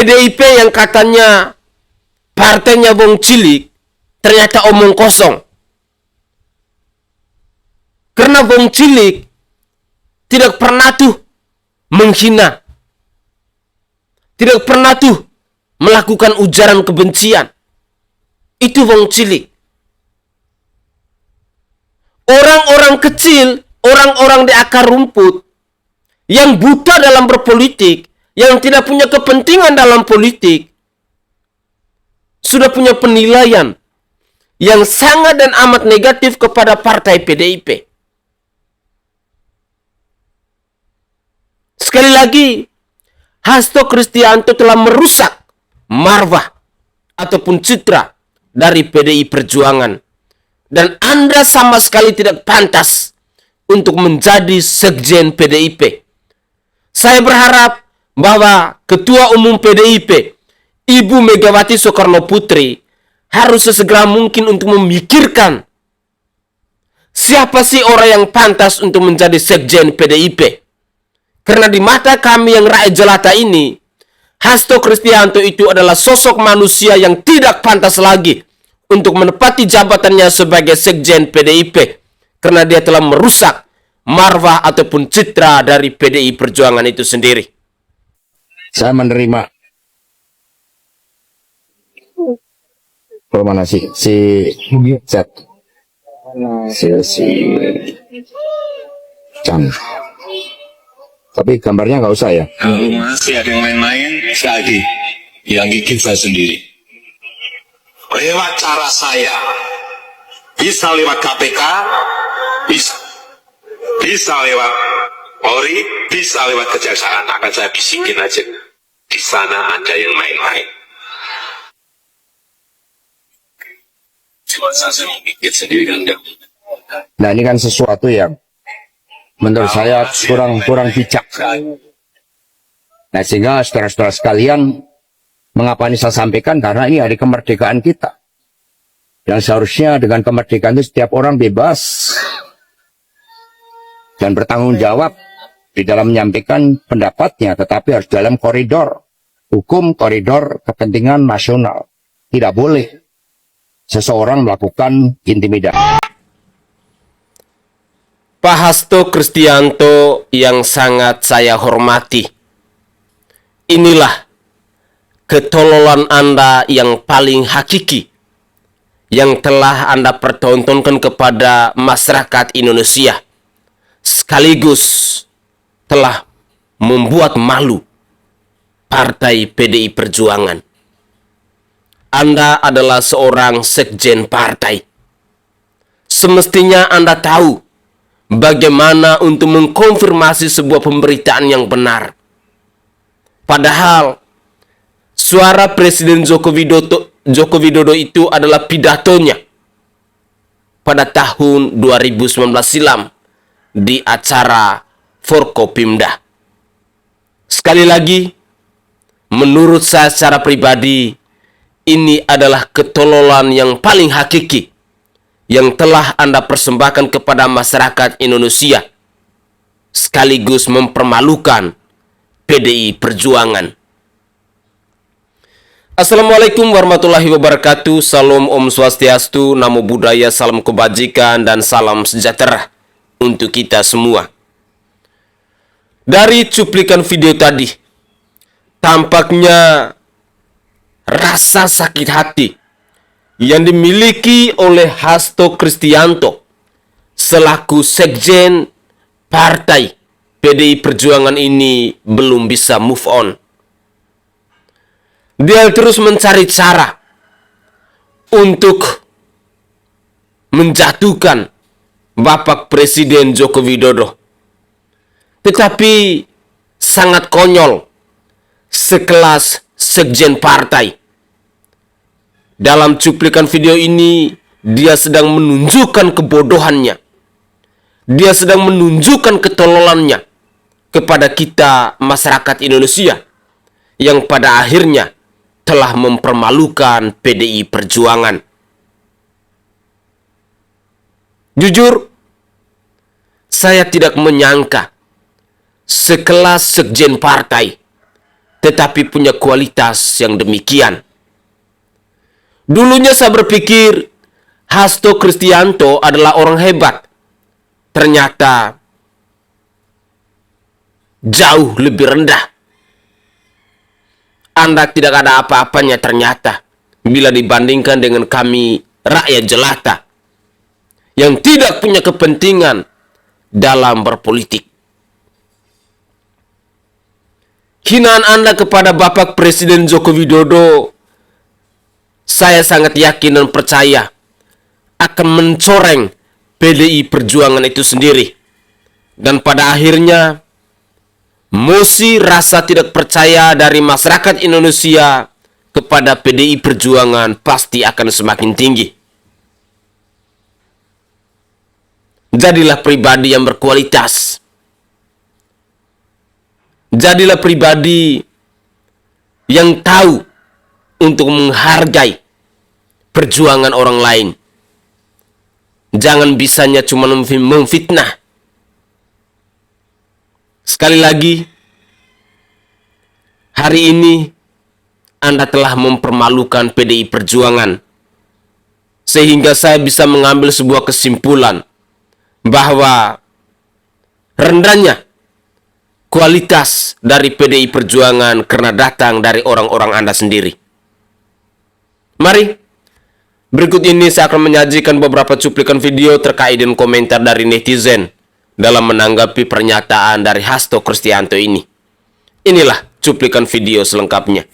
PDIP yang katanya partainya wong cilik, ternyata omong kosong. Karena wong cilik tidak pernah tuh menghina, tidak pernah tuh melakukan ujaran kebencian. Itu wong cilik. Orang-orang kecil, orang-orang di akar rumput, yang buta dalam berpolitik, yang tidak punya kepentingan dalam politik, sudah punya penilaian yang sangat dan amat negatif kepada partai PDIP. Sekali lagi, Hasto Kristianto telah merusak marwah ataupun citra dari PDI Perjuangan. Dan Anda sama sekali tidak pantas untuk menjadi sekjen PDIP. Saya berharap bahwa Ketua Umum PDIP, Ibu Megawati Soekarno Putri, harus sesegera mungkin untuk memikirkan siapa sih orang yang pantas untuk menjadi sekjen PDIP. Karena di mata kami yang rakyat jelata ini, Hasto Kristianto itu adalah sosok manusia yang tidak pantas lagi untuk menepati jabatannya sebagai sekjen PDIP. Karena dia telah merusak marwah ataupun citra dari PDI Perjuangan itu sendiri. Saya menerima. Mana si Z, si Chan. Tapi gambarnya nggak usah ya. Kalau masih ada yang main-main, sekali lagi yang gigit saya sendiri. Lewat cara saya, bisa lewat KPK, bisa lewat Polri, bisa lewat kejaksaan. Akan saya bisikin aja. Di sana ada yang main-main. Cuma saya gigit sendiri kan enggak. Nah ini kan sesuatu yang menurut saya kurang bijak. Nah sehingga saudara-saudara sekalian, mengapa ini saya sampaikan? Karena ini hari kemerdekaan kita. Yang seharusnya dengan kemerdekaan itu setiap orang bebas dan bertanggung jawab di dalam menyampaikan pendapatnya, tetapi harus dalam koridor hukum, koridor kepentingan nasional. Tidak boleh seseorang melakukan intimidasi. Pak Hasto Kristianto yang sangat saya hormati, inilah ketololan Anda yang paling hakiki, yang telah Anda pertontonkan kepada masyarakat Indonesia, sekaligus telah membuat malu Partai PDI Perjuangan. Anda adalah seorang sekjen partai. Semestinya Anda tahu bagaimana untuk mengkonfirmasi sebuah pemberitaan yang benar. Padahal suara Presiden Joko Widodo itu adalah pidatonya pada tahun 2019 silam di acara Forkopimda. Sekali lagi, menurut saya secara pribadi, ini adalah ketololan yang paling hakiki yang telah Anda persembahkan kepada masyarakat Indonesia, sekaligus mempermalukan PDI Perjuangan. Assalamualaikum warahmatullahi wabarakatuh. Salam Om Swastiastu, Namo Buddhaya, salam kebajikan, dan salam sejahtera untuk kita semua. Dari cuplikan video tadi, tampaknya rasa sakit hati yang dimiliki oleh Hasto Kristianto selaku sekjen partai PDI Perjuangan ini belum bisa move on. Dia terus mencari cara untuk menjatuhkan Bapak Presiden Joko Widodo. Tetapi sangat konyol sekelas sekjen partai. Dalam cuplikan video ini, dia sedang menunjukkan kebodohannya. Dia sedang menunjukkan ketololannya kepada kita masyarakat Indonesia yang pada akhirnya telah mempermalukan PDI Perjuangan. Jujur, saya tidak menyangka sekelas sekjen partai tetapi punya kualitas yang demikian. Dulunya saya berpikir Hasto Kristianto adalah orang hebat. Ternyata jauh lebih rendah. Anda tidak ada apa-apanya ternyata bila dibandingkan dengan kami rakyat jelata yang tidak punya kepentingan dalam berpolitik. Hinaan Anda kepada Bapak Presiden Joko Widodo, saya sangat yakin dan percaya akan mencoreng PDI Perjuangan itu sendiri. Dan pada akhirnya, mosi rasa tidak percaya dari masyarakat Indonesia kepada PDI Perjuangan pasti akan semakin tinggi. Jadilah pribadi yang berkualitas. Jadilah pribadi yang tahu untuk menghargai perjuangan orang lain. Jangan bisanya cuma memfitnah. Sekali lagi, hari ini Anda telah mempermalukan PDI Perjuangan. Sehingga saya bisa mengambil sebuah kesimpulan bahwa rendahnya kualitas dari PDI Perjuangan karena datang dari orang-orang Anda sendiri. Mari, berikut ini saya akan menyajikan beberapa cuplikan video terkait dengan komentar dari netizen dalam menanggapi pernyataan dari Hasto Kristianto ini. Inilah cuplikan video selengkapnya.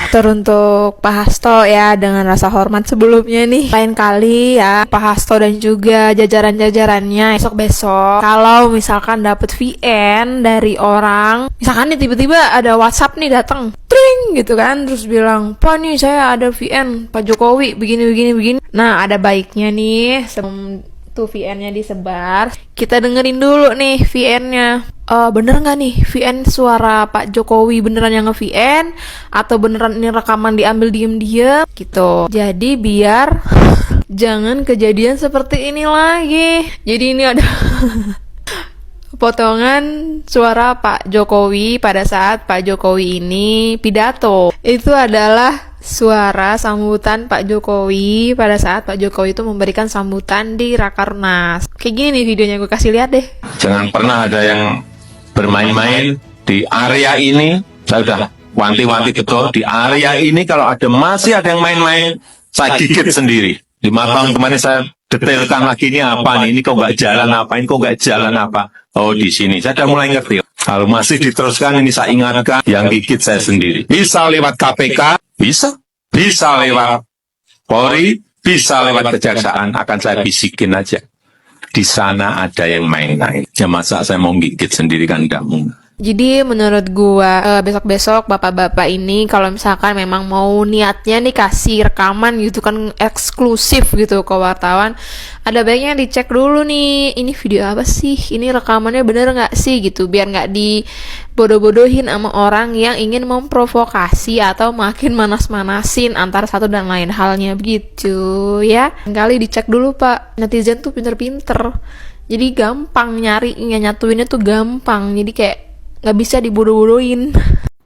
Teruntuk Pak Hasto ya, dengan rasa hormat sebelumnya nih, lain kali ya Pak Hasto dan juga jajaran-jajarannya besok-besok kalau misalkan dapat VN dari orang, misalkan nih tiba-tiba ada WhatsApp nih datang, tring gitu kan, terus bilang, "Pak nih saya ada VN Pak Jokowi begini. Nah, ada baiknya nih sebelum tuh VN-nya disebar, kita dengerin dulu nih VN-nya. Bener nggak nih VN suara Pak Jokowi beneran yang nge-VN atau beneran ini rekaman diambil diem-diem gitu. Jadi biar jangan kejadian seperti ini lagi. Jadi ini ada potongan suara Pak Jokowi pada saat Pak Jokowi ini pidato. Itu adalah suara sambutan Pak Jokowi pada saat Pak Jokowi itu memberikan sambutan di Rakernas. Kayak gini nih videonya, gue kasih lihat deh. Jangan pernah ada yang bermain-main di area ini. Saya sudah wanti-wanti betul, di area ini kalau masih ada yang main-main, saya gigit sendiri. Di Mampang kemarin saya detailkan lagi, ini apa nih, ini kok nggak jalan apa, ini kok nggak jalan apa. Oh, di sini saya sudah mulai ngerti. Kalau masih diteruskan, ini saya ingatkan, yang gigit saya sendiri. Bisa lewat KPK, bisa lewat Polri, bisa lewat Kejaksaan, akan saya bisikin aja. Di sana ada yang main-main. Ya masa saya mau gigit sendiri kan tidak mungkin. Jadi menurut gua besok-besok bapak-bapak ini kalau misalkan memang mau niatnya nih kasih rekaman gitu kan eksklusif gitu ke wartawan, ada baiknya dicek dulu nih, ini video apa sih, ini rekamannya bener nggak sih gitu, biar nggak dibodoh-bodohin sama orang yang ingin memprovokasi atau makin manas-manasin antara satu dan lain halnya begitu ya. Kali dicek dulu Pak, netizen tuh pinter-pinter, jadi gampang nyatuinnya tuh gampang, jadi kayak nggak bisa dibodoh-bodohin.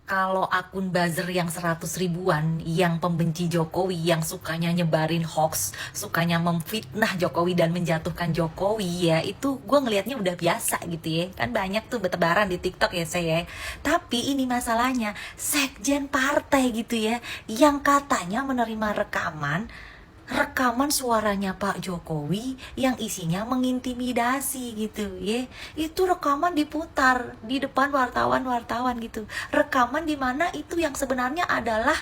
Kalau akun buzzer yang 100 ribuan, yang pembenci Jokowi, yang sukanya nyebarin hoax, sukanya memfitnah Jokowi dan menjatuhkan Jokowi ya, itu gue ngelihatnya udah biasa gitu ya. Kan banyak tuh bertebaran di TikTok ya saya. Tapi ini masalahnya, sekjen partai gitu ya, yang katanya menerima rekaman suaranya Pak Jokowi yang isinya mengintimidasi gitu ya. Itu rekaman diputar di depan wartawan gitu. Rekaman dimana itu yang sebenarnya adalah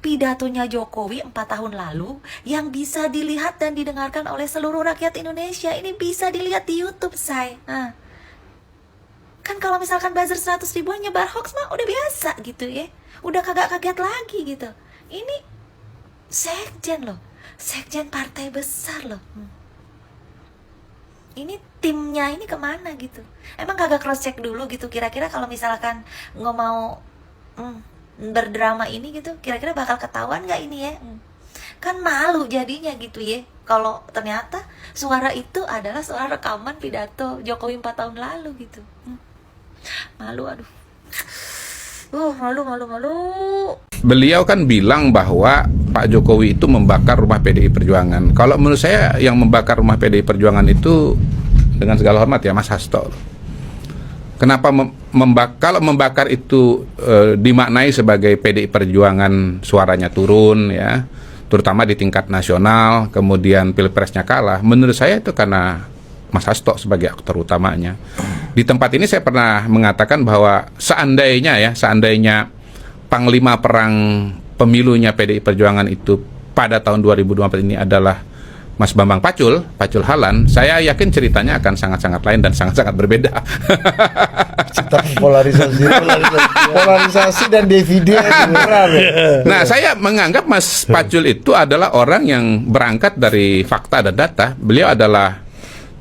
pidatonya Jokowi 4 tahun lalu yang bisa dilihat dan didengarkan oleh seluruh rakyat Indonesia. Ini bisa dilihat di YouTube say. Kan kalau misalkan buzzer 100 ribuan nyebar hoax mah udah biasa gitu ya, udah kagak kaget lagi gitu. Ini sekjen loh, sekjen partai besar loh. Ini timnya ini kemana gitu? Emang kagak cross check dulu gitu, kira-kira kalau misalkan nggak mau berdrama ini gitu, kira-kira bakal ketahuan nggak ini ya? Kan malu jadinya gitu ya, kalau ternyata suara itu adalah suara rekaman pidato Jokowi 4 tahun lalu gitu. Malu, aduh. Malu. Beliau kan bilang bahwa Pak Jokowi itu membakar rumah PDI Perjuangan. Kalau menurut saya yang membakar rumah PDI Perjuangan itu, dengan segala hormat ya, Mas Hasto. Kenapa kalau membakar itu dimaknai sebagai PDI Perjuangan suaranya turun ya, terutama di tingkat nasional, kemudian pilpresnya kalah. Menurut saya itu karena Mas Hasto sebagai aktor utamanya. Di tempat ini saya pernah mengatakan bahwa seandainya Panglima Perang pemilunya PDI Perjuangan itu pada tahun 2024 ini adalah Mas Bambang Pacul Halan, saya yakin ceritanya akan sangat-sangat lain dan sangat-sangat berbeda. Polarisasi dan dividen. Nah, saya menganggap Mas Pacul itu adalah orang yang berangkat dari fakta dan data. Beliau adalah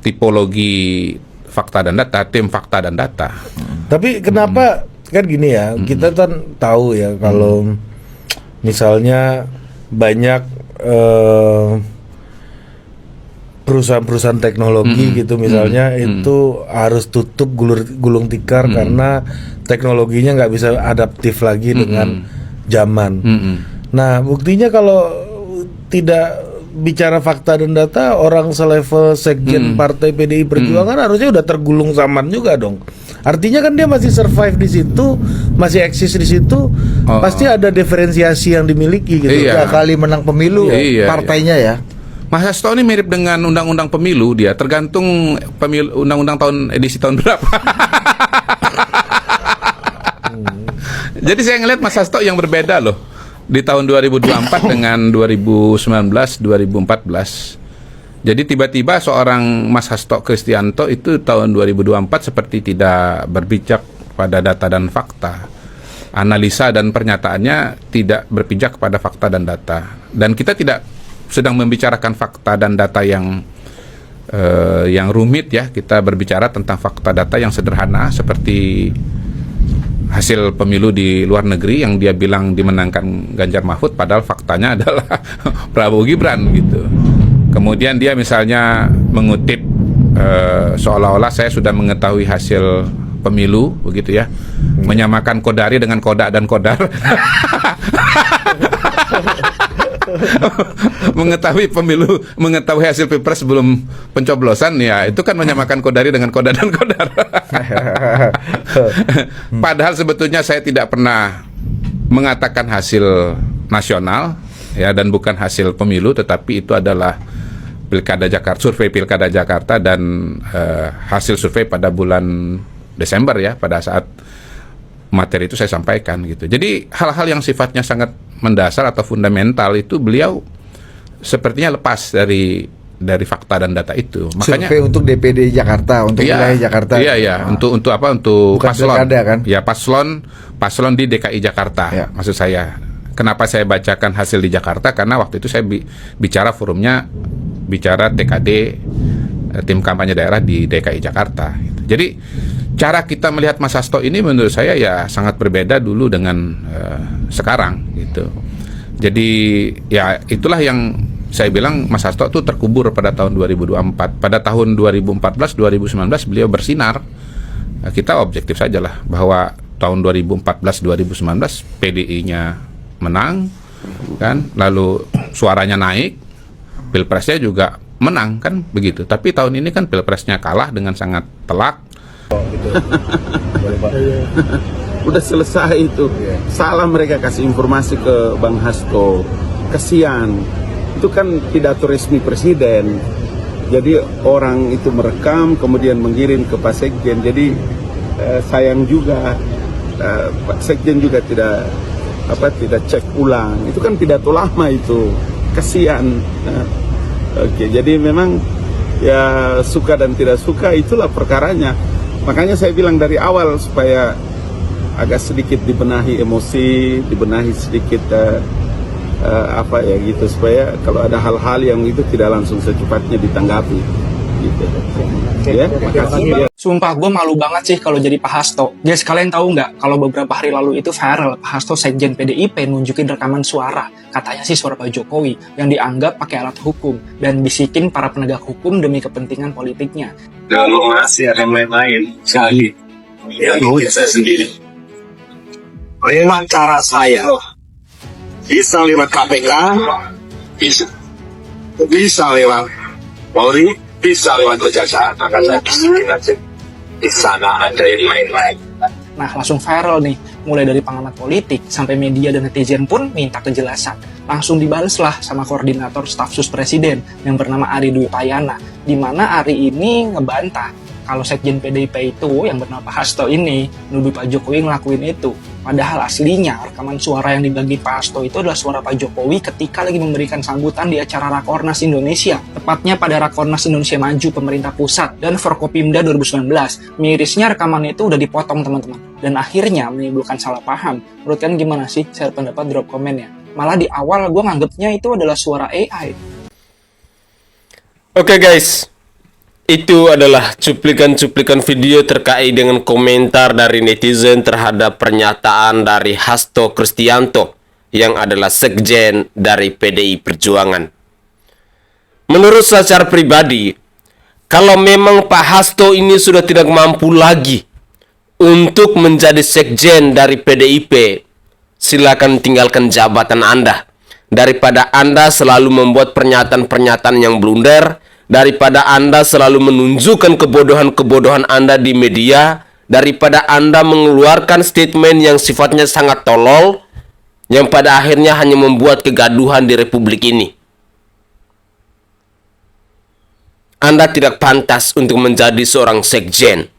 tipologi fakta dan data, tim fakta dan data. Tapi kenapa kan gini ya, kita kan tahu ya kalau misalnya banyak perusahaan-perusahaan teknologi gitu misalnya itu harus tutup gulung tikar karena teknologinya nggak bisa adaptif lagi dengan zaman. Nah, buktinya kalau tidak bicara fakta dan data, orang selevel sekjen partai PDI Perjuangan harusnya udah tergulung zaman juga dong. Artinya kan dia masih survive di situ, masih eksis di situ, pasti ada diferensiasi yang dimiliki gitu. Iya. 3 kali menang pemilu partainya ya. Mas Hasto ini mirip dengan undang-undang pemilu, dia tergantung undang-undang edisi tahun berapa. Jadi saya ngelihat Mas Hasto yang berbeda loh di tahun 2024 dengan 2019, 2014. Jadi tiba-tiba seorang Mas Hasto Kristianto itu tahun 2024 seperti tidak berpijak pada data dan fakta. Analisa dan pernyataannya tidak berpijak pada fakta dan data. Dan kita tidak sedang membicarakan fakta dan data yang rumit ya. Kita berbicara tentang fakta data yang sederhana seperti hasil pemilu di luar negeri yang dia bilang dimenangkan Ganjar Mahfud, padahal faktanya adalah Prabowo Gibran gitu. Kemudian dia misalnya mengutip seolah-olah saya sudah mengetahui hasil pemilu begitu ya, menyamakan Kodari dengan Kodak dan Kodar. mengetahui hasil pilpres sebelum pencoblosan ya, itu kan menyamakan Kodari dengan Kodak dan Kodar. Padahal sebetulnya saya tidak pernah mengatakan hasil nasional ya, dan bukan hasil pemilu, tetapi itu adalah survei Pilkada Jakarta dan hasil survei pada bulan Desember ya, pada saat materi itu saya sampaikan gitu. Jadi hal-hal yang sifatnya sangat mendasar atau fundamental itu beliau sepertinya lepas dari fakta dan data itu. Makanya survei untuk DPD Jakarta, untuk wilayah Jakarta. Iya. Untuk apa? Untuk bukan paslon. Pilkada, kan? Ya, paslon di DKI Jakarta. Ya. Maksud saya. Kenapa saya bacakan hasil di Jakarta? Karena waktu itu saya bicara bicara TKD, tim kampanye daerah di DKI Jakarta. Jadi cara kita melihat Mas Hasto ini menurut saya ya sangat berbeda dulu dengan sekarang gitu. Jadi ya itulah yang saya bilang Mas Hasto itu terkubur pada tahun 2024. Pada tahun 2014-2019 beliau bersinar. Kita objektif sajalah bahwa tahun 2014-2019 PDI-nya menang kan, lalu suaranya naik, pilpresnya juga menang kan begitu. Tapi tahun ini kan pilpresnya kalah dengan sangat telak. Udah selesai itu. Salah mereka kasih informasi ke Bang Hasto. Kasihan. Itu kan pidato resmi presiden. Jadi orang itu merekam kemudian mengirim ke Pak Sekjen. Jadi sayang juga Pak Sekjen juga tidak cek ulang. Itu kan pidato lama itu. Kasihan. Oke, jadi memang ya suka dan tidak suka itulah perkaranya. Makanya saya bilang dari awal supaya agak sedikit dibenahi emosi, dibenahi sedikit supaya kalau ada hal-hal yang itu tidak langsung secepatnya ditanggapi. Gitu. Ya, makasih. Sumpah gue malu banget sih kalau jadi Pak Hasto. Guys, kalian tahu nggak kalau beberapa hari lalu itu viral Pak Hasto sekjen PDIP nunjukin rekaman suara. Katanya sih suara Pak Jokowi yang dianggap pakai alat hukum dan bisikin para penegak hukum demi kepentingan politiknya. Kalau masih ada yang main-main sekali, ya saya sendiri. memang cara saya bisa lewat KPK, bisa lewat Polri, bisa lewat kejaksaan. Maka saya bisikin aja di sana ada yang lain-lain. Nah, langsung viral nih, mulai dari pengamat politik sampai media dan netizen pun minta kejelasan. Langsung dibales lah sama koordinator staf sus presiden yang bernama Ari Dwi Payana, di mana Ari ini ngebantah kalau sekjen PDIP itu yang bernama Pak Hasto ini nuduh Pak Jokowi ngelakuin itu. Padahal aslinya rekaman suara yang dibagi Pak Hasto itu adalah suara Pak Jokowi ketika lagi memberikan sambutan di acara Rakornas Indonesia. Tepatnya pada Rakornas Indonesia Maju pemerintah pusat dan Forkopimda 2019. Mirisnya rekaman itu udah dipotong teman-teman. Dan akhirnya menimbulkan salah paham. Menurut kalian gimana sih? Share pendapat, drop komen ya. Malah di awal gue nganggepnya itu adalah suara AI. Oke guys, itu adalah cuplikan-cuplikan video terkait dengan komentar dari netizen terhadap pernyataan dari Hasto Kristianto yang adalah sekjen dari PDI Perjuangan. Menurut saya secara pribadi, kalau memang Pak Hasto ini sudah tidak mampu lagi untuk menjadi sekjen dari PDIP, silakan tinggalkan jabatan Anda. Daripada Anda selalu membuat pernyataan-pernyataan yang blunder, daripada Anda selalu menunjukkan kebodohan-kebodohan Anda di media, daripada Anda mengeluarkan statement yang sifatnya sangat tolol, yang pada akhirnya hanya membuat kegaduhan di republik ini. Anda tidak pantas untuk menjadi seorang sekjen,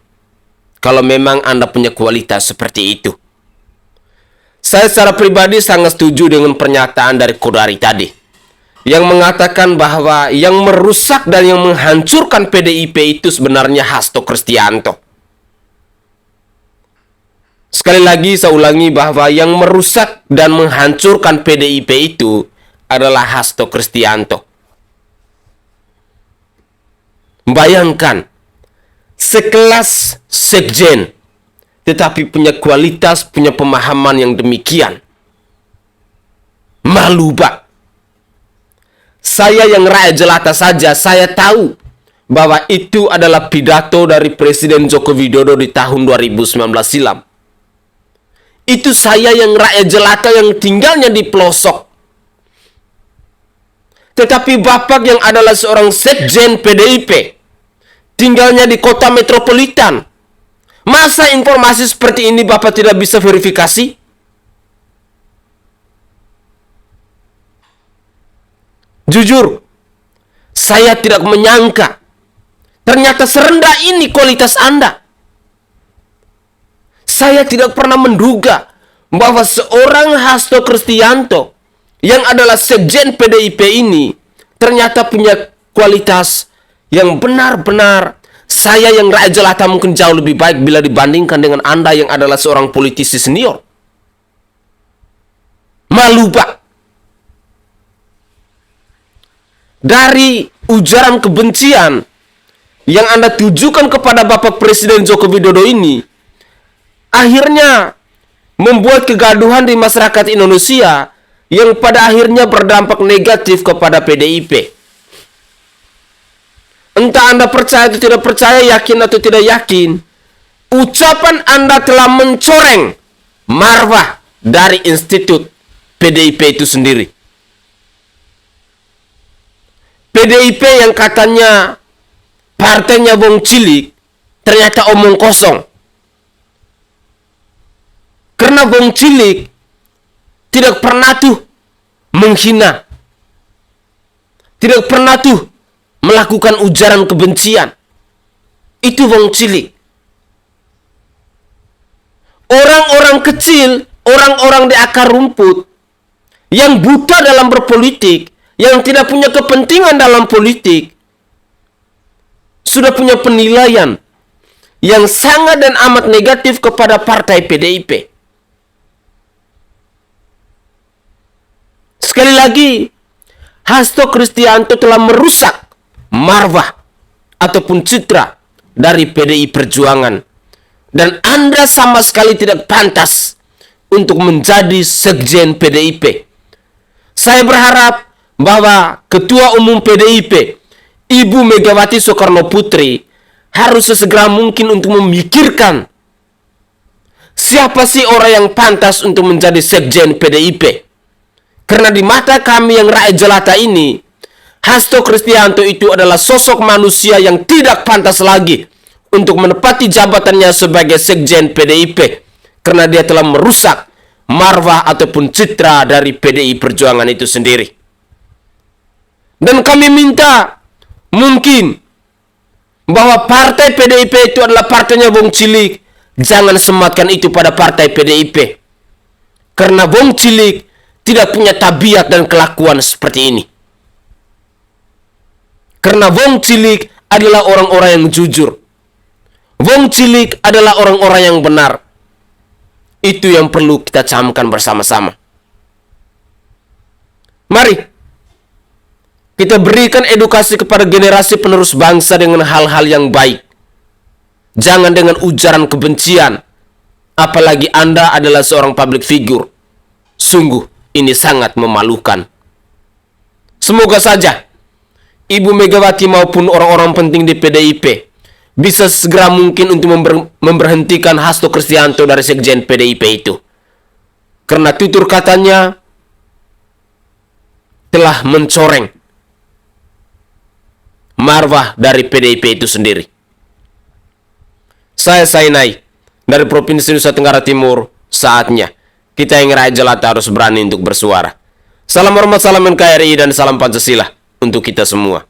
kalau memang Anda punya kualitas seperti itu. Saya secara pribadi sangat setuju dengan pernyataan dari Kodari tadi, yang mengatakan bahwa yang merusak dan yang menghancurkan PDIP itu sebenarnya Hasto Kristianto. Sekali lagi saya ulangi bahwa yang merusak dan menghancurkan PDIP itu adalah Hasto Kristianto. Bayangkan, sekelas sekjen tetapi punya kualitas, punya pemahaman yang demikian. Malu, Pak. Saya yang rakyat jelata saja, saya tahu bahwa itu adalah pidato dari Presiden Joko Widodo di tahun 2019 silam. Itu saya yang rakyat jelata yang tinggalnya di pelosok. Tetapi Bapak yang adalah seorang sekjen PDIP, tinggalnya di kota metropolitan, masa informasi seperti ini Bapak tidak bisa verifikasi? Jujur, saya tidak menyangka ternyata serendah ini kualitas Anda. Saya tidak pernah menduga bahwa seorang Hasto Kristianto yang adalah sekjen PDIP ini ternyata punya kualitas yang benar-benar. Saya yang rakyat jelata mungkin jauh lebih baik bila dibandingkan dengan Anda yang adalah seorang politisi senior. Malu, Pak. Dari ujaran kebencian yang Anda tujukan kepada Bapak Presiden Joko Widodo ini, akhirnya membuat kegaduhan di masyarakat Indonesia yang pada akhirnya berdampak negatif kepada PDIP. Entah Anda percaya atau tidak percaya, yakin atau tidak yakin, ucapan Anda telah mencoreng marwah dari institut PDIP itu sendiri. PDIP yang katanya partainya wong cilik, ternyata omong kosong. Karena wong cilik tidak pernah tuh menghina, tidak pernah tuh melakukan ujaran kebencian. Itu wong cilik. Orang-orang kecil, orang-orang di akar rumput, yang buta dalam berpolitik, yang tidak punya kepentingan dalam politik, sudah punya penilaian yang sangat dan amat negatif kepada partai PDIP. Sekali lagi, Hasto Kristianto telah merusak marwah ataupun citra dari PDI Perjuangan, dan Anda sama sekali tidak pantas untuk menjadi sekjen PDIP. Saya berharap bahwa Ketua Umum PDIP Ibu Megawati Soekarno Putri harus sesegera mungkin untuk memikirkan siapa sih orang yang pantas untuk menjadi sekjen PDIP? Karena di mata kami yang rakyat jelata ini, Hasto Kristianto itu adalah sosok manusia yang tidak pantas lagi untuk menepati jabatannya sebagai sekjen PDIP. Karena dia telah merusak marwah ataupun citra dari PDI Perjuangan itu sendiri. Dan kami minta, mungkin, bahwa partai PDIP itu adalah partainya Wong Cilik. Jangan sematkan itu pada partai PDIP. Karena Wong Cilik tidak punya tabiat dan kelakuan seperti ini. Karena Wong Cilik adalah orang-orang yang jujur. Wong Cilik adalah orang-orang yang benar. Itu yang perlu kita camkan bersama-sama. Mari kita berikan edukasi kepada generasi penerus bangsa dengan hal-hal yang baik. Jangan dengan ujaran kebencian. Apalagi Anda adalah seorang public figure. Sungguh ini sangat memalukan. Semoga saja Ibu Megawati maupun orang-orang penting di PDIP bisa segera mungkin untuk memberhentikan Hasto Kristianto dari sekjen PDIP itu. Karena tutur katanya telah mencoreng marwah dari PDIP itu sendiri. Saya Sainai dari Provinsi Nusa Tenggara Timur. Saatnya kita yang rakyat jelata harus berani untuk bersuara. Salam hormat, salam NKRI, dan salam Pancasila untuk kita semua.